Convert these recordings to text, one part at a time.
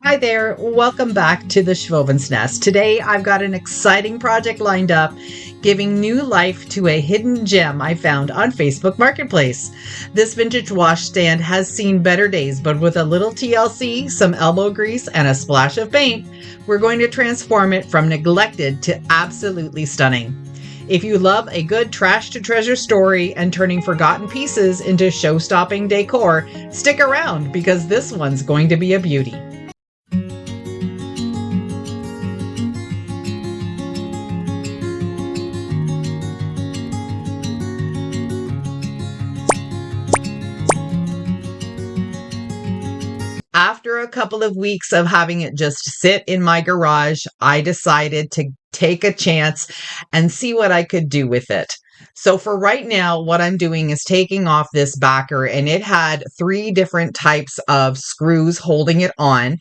Hi there, welcome back to the Schwowin's Nest. Today I've got an exciting project lined up, giving new life to a hidden gem I found on Facebook Marketplace. This vintage wash stand has seen better days, but with a little TLC, some elbow grease, and a splash of paint, we're going to transform it from neglected to absolutely stunning. If you love a good trash to treasure story and turning forgotten pieces into show-stopping decor, stick around because this one's going to be a beauty. After a couple of weeks of having it just sit in my garage, I decided to take a chance and see what I could do with it. So for right now, what I'm doing is taking off this backer, and it had 3 different types of screws holding it on.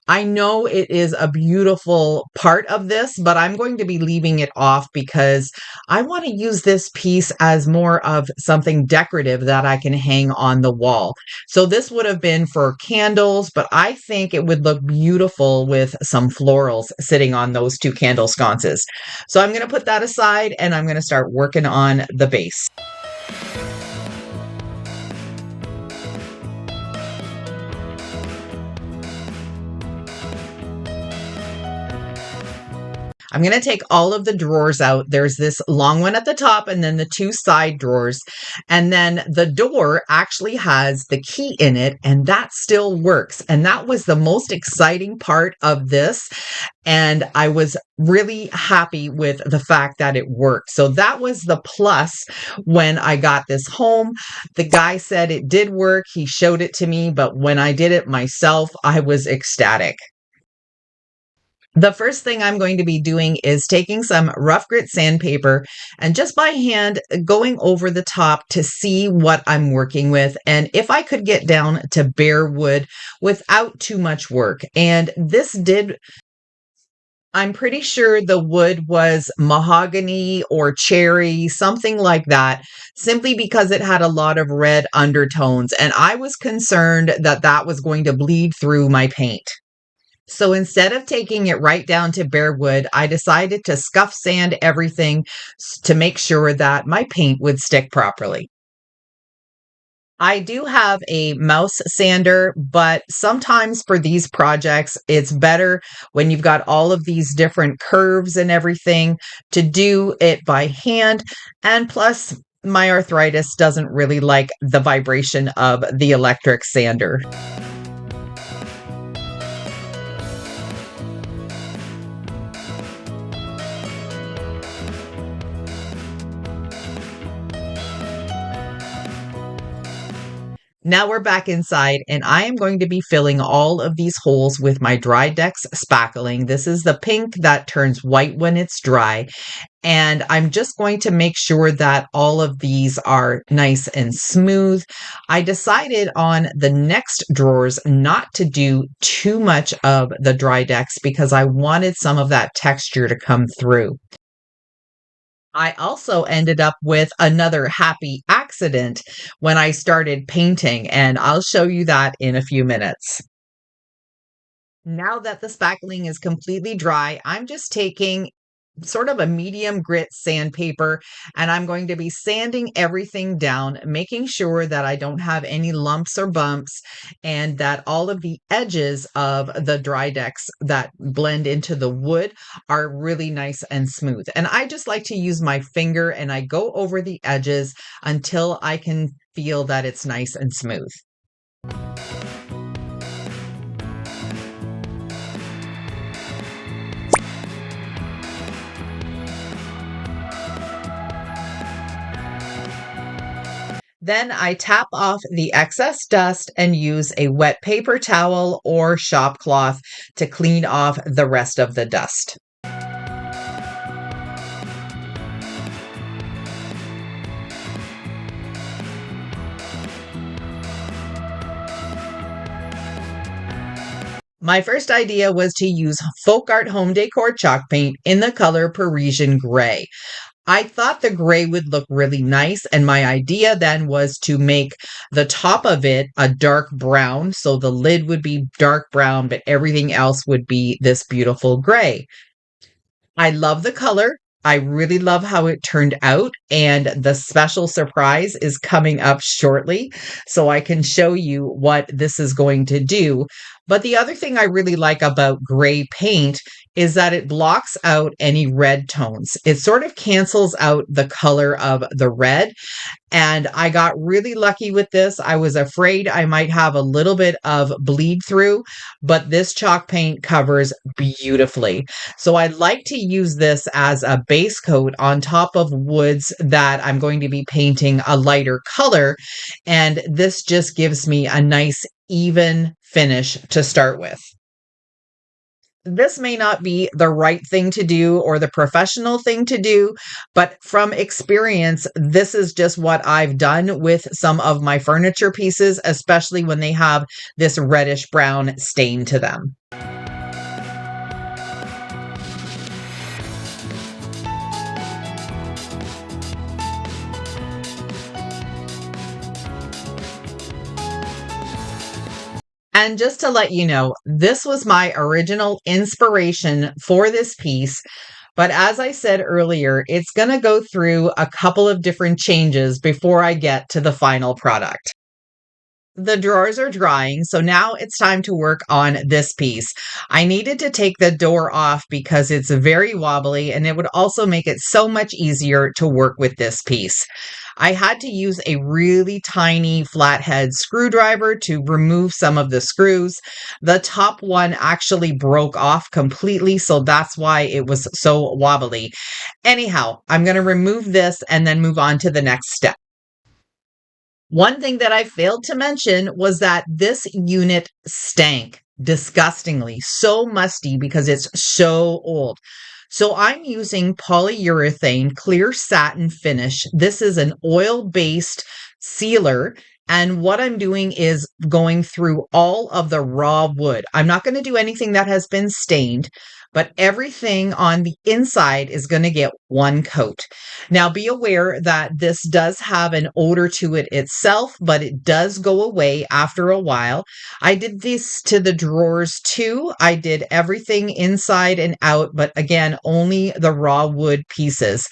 I know it is a beautiful part of this, but I'm going to be leaving it off because I want to use this piece as more of something decorative that I can hang on the wall. So this would have been for candles, but I think it would look beautiful with some florals sitting on those 2 candle sconces. So I'm going to put that aside and I'm going to start working on the base. I'm going to take all of the drawers out. There's this long one at the top and then the 2 side drawers. And then the door actually has the key in it, and that still works. And that was the most exciting part of this. And I was really happy with the fact that it worked. So that was the plus when I got this home. The guy said it did work. He showed it to me, but when I did it myself, I was ecstatic. The first thing I'm going to be doing is taking some rough grit sandpaper and just by hand going over the top to see what I'm working with and if I could get down to bare wood without too much work. And this did. I'm pretty sure the wood was mahogany or cherry, something like that, simply because it had a lot of red undertones. And I was concerned that that was going to bleed through my paint. So instead of taking it right down to bare wood, I decided to scuff sand everything to make sure that my paint would stick properly. I do have a mouse sander, but sometimes for these projects, it's better when you've got all of these different curves and everything to do it by hand. And plus, my arthritis doesn't really like the vibration of the electric sander. Now we're back inside, and I am going to be filling all of these holes with my Dry Dex spackling. This is the pink that turns white when it's dry. And I'm just going to make sure that all of these are nice and smooth. I decided on the next drawers not to do too much of the Dry Dex because I wanted some of that texture to come through. I also ended up with another happy accident when I started painting, and I'll show you that in a few minutes. Now that the spackling is completely dry, I'm just taking sort of a medium grit sandpaper and I'm going to be sanding everything down, making sure that I don't have any lumps or bumps and that all of the edges of the Dry Dex that blend into the wood are really nice and smooth. And I just like to use my finger and I go over the edges until I can feel that it's nice and smooth. Then I tap off the excess dust and use a wet paper towel or shop cloth to clean off the rest of the dust. My first idea was to use Folk Art Home Decor chalk paint in the color Parisian Gray. I thought the gray would look really nice, and my idea then was to make the top of it a dark brown, so the lid would be dark brown, but everything else would be this beautiful gray. I love the color. I really love how it turned out, and the special surprise is coming up shortly, so I can show you what this is going to do. But the other thing I really like about gray paint is that it blocks out any red tones. It sort of cancels out the color of the red, and I got really lucky with this. I was afraid I might have a little bit of bleed through, but this chalk paint covers beautifully. So I like to use this as a base coat on top of woods that I'm going to be painting a lighter color. And this just gives me a nice even finish to start with. This may not be the right thing to do or the professional thing to do, but from experience, this is just what I've done with some of my furniture pieces, especially when they have this reddish brown stain to them. And just to let you know, this was my original inspiration for this piece. But as I said earlier, it's going to go through a couple of different changes before I get to the final product. The drawers are drying, so now it's time to work on this piece. I needed to take the door off because it's very wobbly, and it would also make it so much easier to work with this piece. I had to use a really tiny flathead screwdriver to remove some of the screws. The top one actually broke off completely, so that's why it was so wobbly. Anyhow, I'm going to remove this and then move on to the next step. One thing that I failed to mention was that this unit stank disgustingly, so musty because it's so old. So I'm using polyurethane clear satin finish. This is an oil-based sealer. And what I'm doing is going through all of the raw wood. I'm not going to do anything that has been stained, but everything on the inside is going to get one coat. Now, be aware that this does have an odor to it itself, but it does go away after a while. I did this to the drawers too. I did everything inside and out, but again, only the raw wood pieces.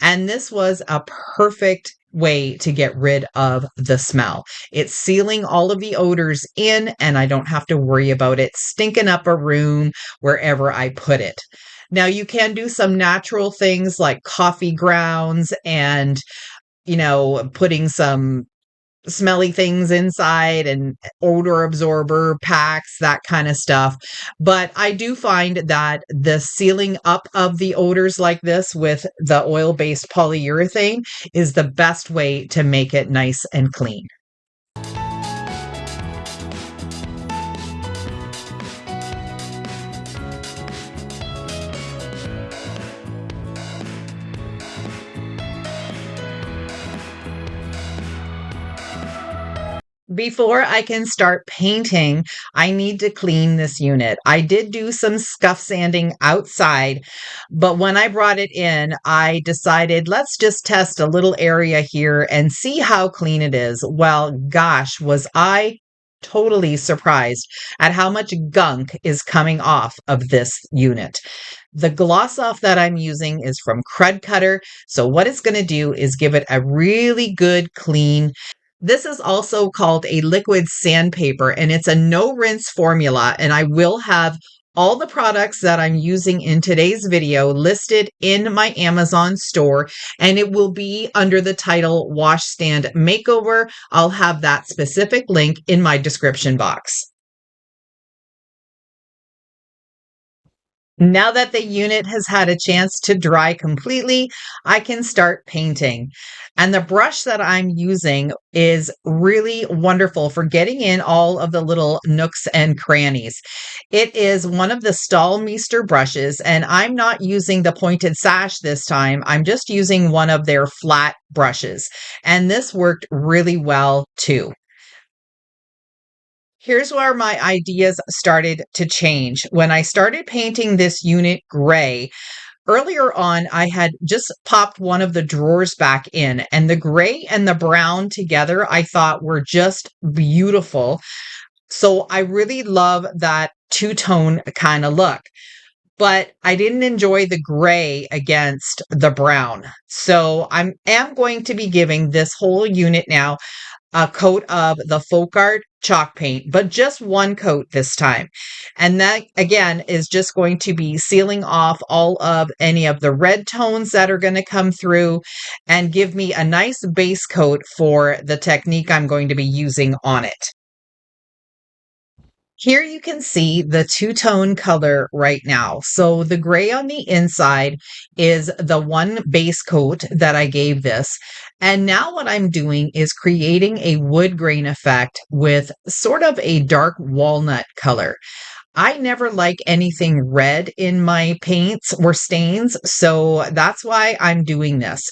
And this was a perfect way to get rid of the smell. It's sealing all of the odors in, and I don't have to worry about it stinking up a room wherever I put it. Now, you can do some natural things like coffee grounds and, putting some smelly things inside and odor absorber packs, that kind of stuff. But I do find that the sealing up of the odors like this with the oil-based polyurethane is the best way to make it nice and clean. Before I can start painting, I need to clean this unit. I did do some scuff sanding outside, but when I brought it in, I decided let's just test a little area here and see how clean it is. Well, gosh, was I totally surprised at how much gunk is coming off of this unit. The gloss off that I'm using is from Crud Cutter. So what it's going to do is give it a really good clean. This is also called a liquid sandpaper, and it's a no rinse formula. And I will have all the products that I'm using in today's video listed in my Amazon store, and it will be under the title WASHSTAND Makeover. I'll have that specific link in my description box. Now that the unit has had a chance to dry completely, I can start painting. And the brush that I'm using is really wonderful for getting in all of the little nooks and crannies. It is one of the Staalmeester brushes, and I'm not using the pointed sash this time. I'm just using one of their flat brushes. And this worked really well too. Here's where my ideas started to change. When I started painting this unit gray, Earlier on, I had just popped one of the drawers back in, and the gray and the brown together I thought were just beautiful. So I really love that two-tone kind of look. But I didn't enjoy the gray against the brown. So I am going to be giving this whole unit now a coat of the folk art chalk paint, but just one coat this time. And that again is just going to be sealing off all of any of the red tones that are going to come through and give me a nice base coat for the technique I'm going to be using on it. Here you can see the two-tone color right now. So the gray on the inside is the one base coat that I gave this. And now what I'm doing is creating a wood grain effect with sort of a dark walnut color. I never like anything red in my paints or stains, so that's why I'm doing this.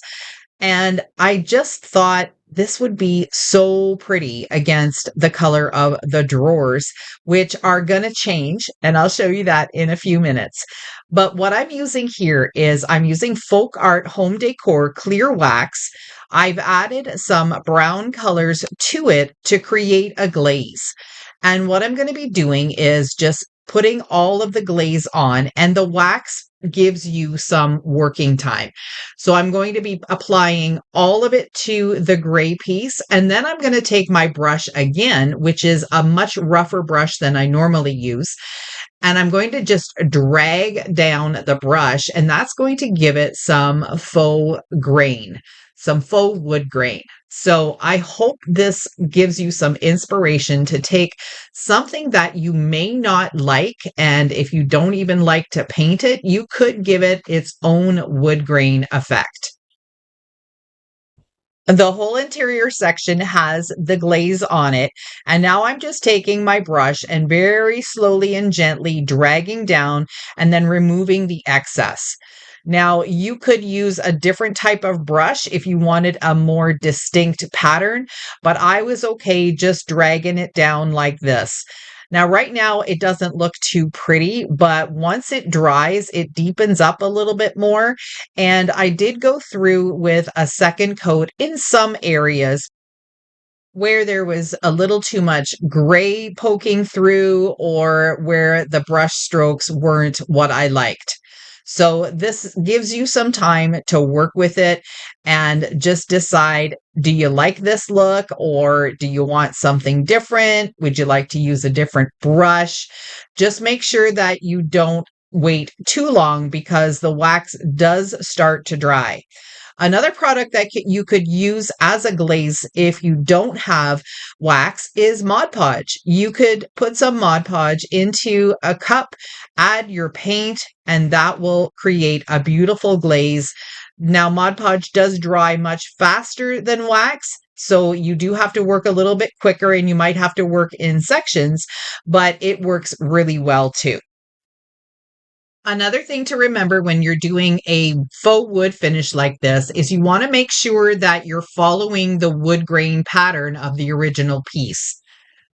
And I just thought this would be so pretty against the color of the drawers, which are going to change. And I'll show you that in a few minutes. But what I'm using here is I'm using Folk Art Home Decor Clear Wax. I've added some brown colors to it to create a glaze. And what I'm going to be doing is just putting all of the glaze on, and the wax gives you some working time. So I'm going to be applying all of it to the gray piece, and then I'm going to take my brush again, which is a much rougher brush than I normally use, and I'm going to just drag down the brush, and that's going to give it some faux grain, some faux wood grain. So I hope this gives you some inspiration to take something that you may not like, and if you don't even like to paint it, you could give it its own wood grain effect. The whole interior section has the glaze on it. And now I'm just taking my brush and very slowly and gently dragging down and then removing the excess. Now, you could use a different type of brush if you wanted a more distinct pattern, but I was okay just dragging it down like this. Now, right now, it doesn't look too pretty, but once it dries, it deepens up a little bit more. And I did go through with a second coat in some areas where there was a little too much gray poking through or where the brush strokes weren't what I liked. So this gives you some time to work with it and just decide, do you like this look or do you want something different? Would you like to use a different brush? Just make sure that you don't wait too long because the wax does start to dry. Another product that you could use as a glaze if you don't have wax is Mod Podge. You could put some Mod Podge into a cup, add your paint, and that will create a beautiful glaze. Now, Mod Podge does dry much faster than wax, so you do have to work a little bit quicker and you might have to work in sections, but it works really well too. Another thing to remember when you're doing a faux wood finish like this is you want to make sure that you're following the wood grain pattern of the original piece.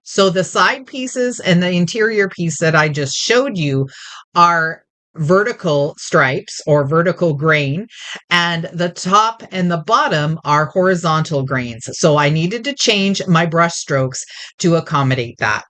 So the side pieces and the interior piece that I just showed you are vertical stripes or vertical grain, and the top and the bottom are horizontal grains. So I needed to change my brush strokes to accommodate that.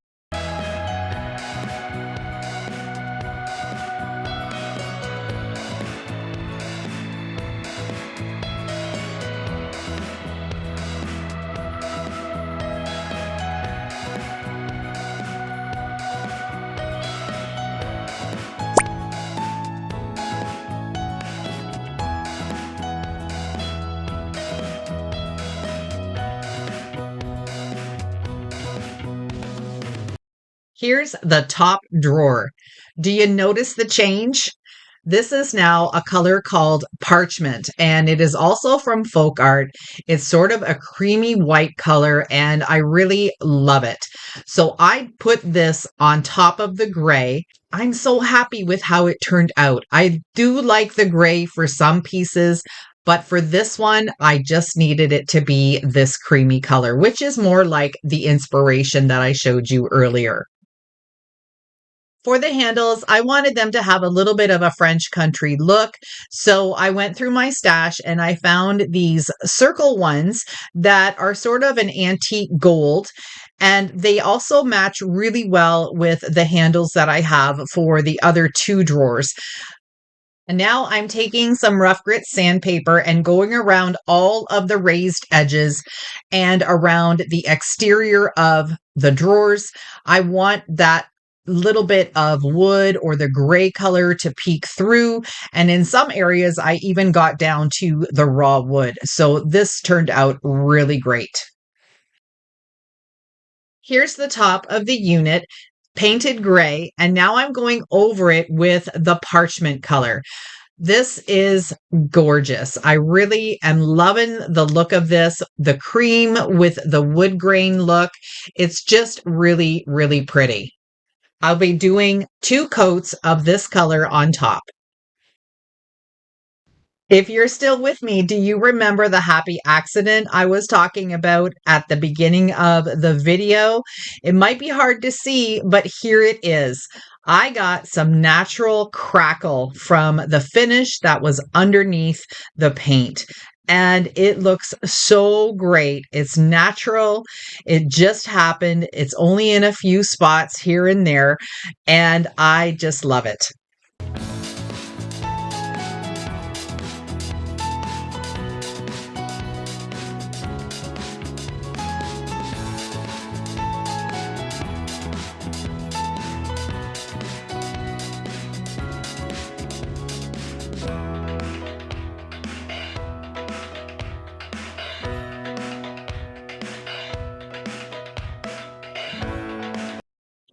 Here's the top drawer. Do you notice the change? This is now a color called Parchment, and it is also from Folk Art. It's sort of a creamy white color, and I really love it. So I put this on top of the gray. I'm so happy with how it turned out. I do like the gray for some pieces, but for this one, I just needed it to be this creamy color, which is more like the inspiration that I showed you earlier. For the handles, I wanted them to have a little bit of a French country look. So I went through my stash and I found these circle ones that are sort of an antique gold. And they also match really well with the handles that I have for the other two drawers. And now I'm taking some rough grit sandpaper and going around all of the raised edges and around the exterior of the drawers. I want that little bit of wood or the gray color to peek through. And in some areas, I even got down to the raw wood. So this turned out really great. Here's the top of the unit, painted gray, and now I'm going over it with the parchment color. This is gorgeous. I really am loving the look of this, the cream with the wood grain look. It's just really, really pretty. I'll be doing 2 coats of this color on top. If you're still with me, do you remember the happy accident I was talking about at the beginning of the video? It might be hard to see, but here it is. I got some natural crackle from the finish that was underneath the paint. And it looks so great. It's natural. It just happened. It's only in a few spots here and there. And I just love it.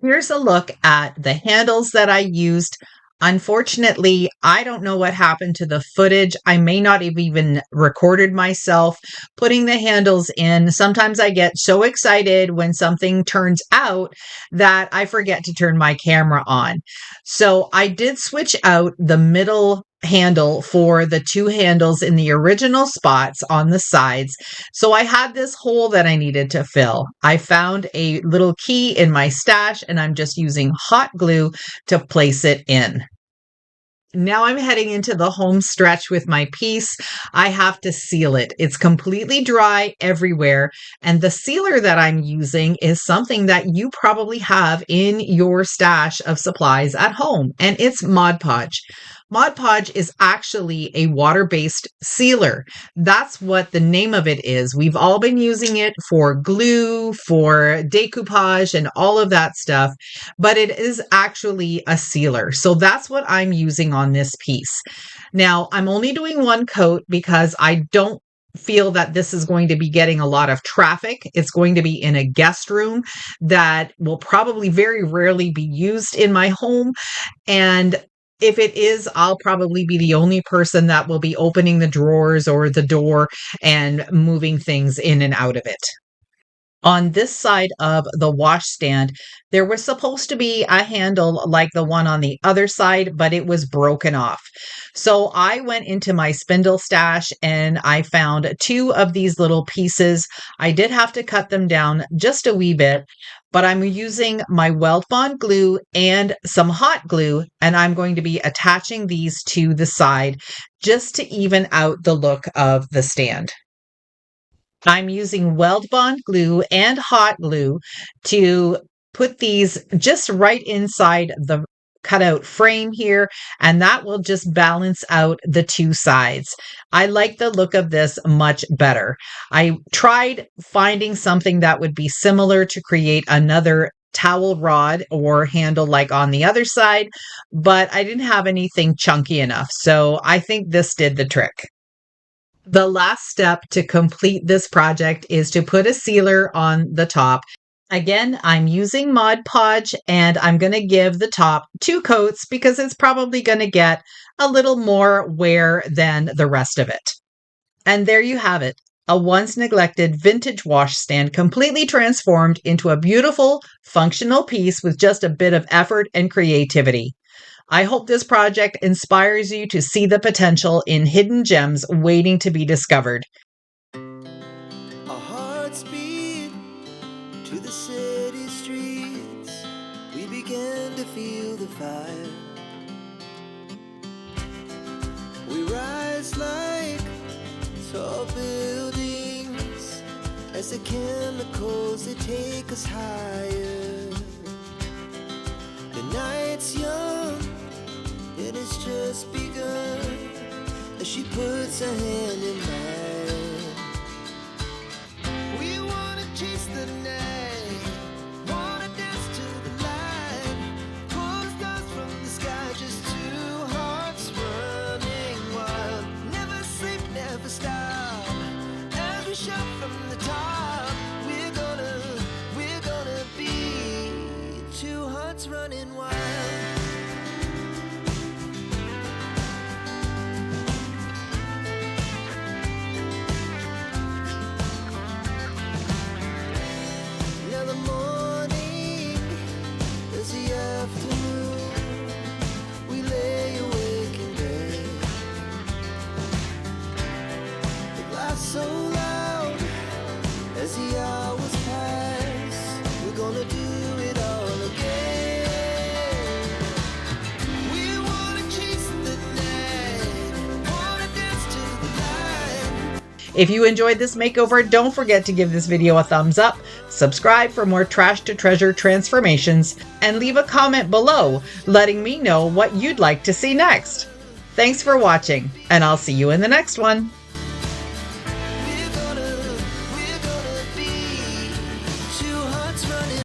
Here's a look at the handles that I used. Unfortunately, I don't know what happened to the footage. I may not have even recorded myself putting the handles in. Sometimes I get so excited when something turns out that I forget to turn my camera on. So I did switch out the middle handle for the 2 handles in the original spots on the sides. So I had this hole that I needed to fill. I found a little key in my stash and I'm just using hot glue to place it in. Now I'm heading into the home stretch with my piece. I have to seal it. It's completely dry everywhere. And the sealer that I'm using is something that you probably have in your stash of supplies at home, and it's Mod Podge. Mod Podge is actually a water-based sealer. That's what the name of it is. We've all been using it for glue, for decoupage, and all of that stuff, but it is actually a sealer. So that's what I'm using on this piece. Now, I'm only doing 1 coat because I don't feel that this is going to be getting a lot of traffic. It's going to be in a guest room that will probably very rarely be used in my home. And if it is, I'll probably be the only person that will be opening the drawers or the door and moving things in and out of it. On this side of the washstand, there was supposed to be a handle like the one on the other side, but it was broken off. So I went into my spindle stash and I found 2 of these little pieces. I did have to cut them down just a wee bit, but I'm using my Weldbond glue and some hot glue, and I'm going to be attaching these to the side just to even out the look of the stand. I'm using Weldbond glue and hot glue to put these just right inside the cutout frame here, and that will just balance out the 2 sides. I like the look of this much better. I tried finding something that would be similar to create another towel rod or handle like on the other side, but I didn't have anything chunky enough. So I think this did the trick. The last step to complete this project is to put a sealer on the top. Again, I'm using Mod Podge and I'm going to give the top 2 coats because it's probably going to get a little more wear than the rest of it. And there you have it. A once neglected vintage washstand completely transformed into a beautiful, functional piece with just a bit of effort and creativity. I hope this project inspires you to see the potential in hidden gems waiting to be discovered. Our hearts beat to the city streets. We began to feel the tall buildings as the chemicals, they take us higher. The night's young, it has just begun as she puts her hand in mine. We wanna chase the night, wanna dance to the light, pull the stars from the sky, just two hearts running wild. Never sleep, never stop, as we shout from the top. We're gonna be two hearts running wild. Now the morning is the afternoon. We lay awake in bed. It laughs so loud as the hours pass. We're gonna do it all again. We wanna chase the night, wanna dance to the light. If you enjoyed this makeover, don't forget to give this video a thumbs up, subscribe for more trash to treasure transformations, and leave a comment below letting me know what you'd like to see next. Thanks for watching, and I'll see you in the next one.